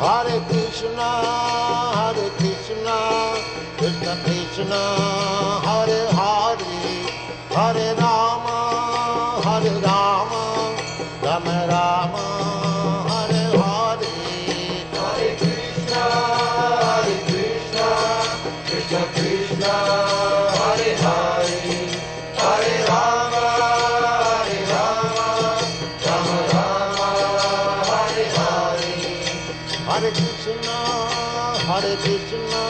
Hare Krishna, Krishna Krishna, Hare Hare, Hare Rama, Rama Rama, Hare Hare. Hare Krishna, Krishna Krishna, Hare Hare, Hare Rama, Rama Rama, Hare Hare. Hare Krishna,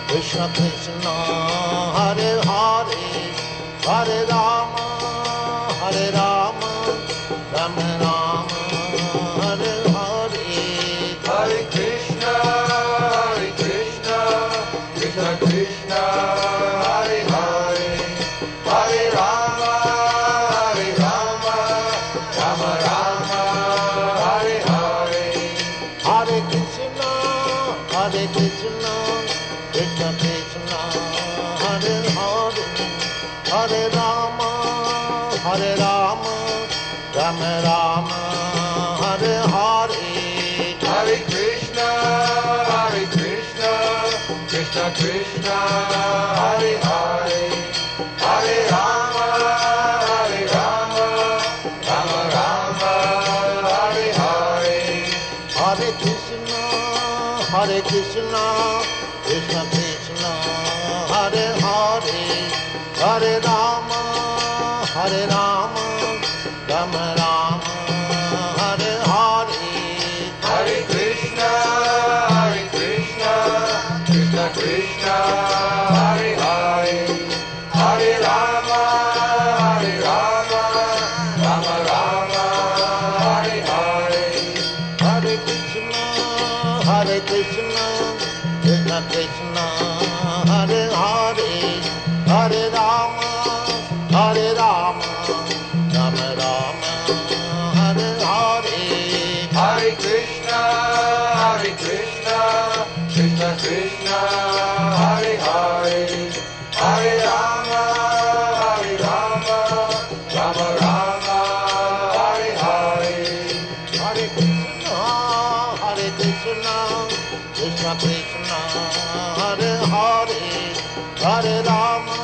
Krishna Krishna, Hare Hare, Hare Rama, Rama Rama, Hare Hare. Hare Krishna, Krishna Krishna, Hare Hare, Hare Rama, Rama Rama, Hare Hare. Hare Krishna, Krishna Krishna, Hare Hare, Hare Rama, Rama Rama, Hare Hare. Hare Krishna, Krishna Krishna, Hare Hare, Hare Rama, Rama Rama, Hare Hare. Hare Krishna, Krishna Krishna, Hare Hare, Hare Rama, Rama Rama, Hare Hare. Hare Krishna, Krishna Krishna, Hare Hare, Hare Rama, Rama Rama, Hare Hare. Hare Krishna, Krishna Krishna, Hare Hare, Hare Rama, Rama Rama, Hare Hare. Hare Krishna, Krishna Krishna, Hare Hare, Hare Rama, Rama Rama, Hare Hare. Hare Krishna, Krishna Krishna, Hare Hare, Hare Rama,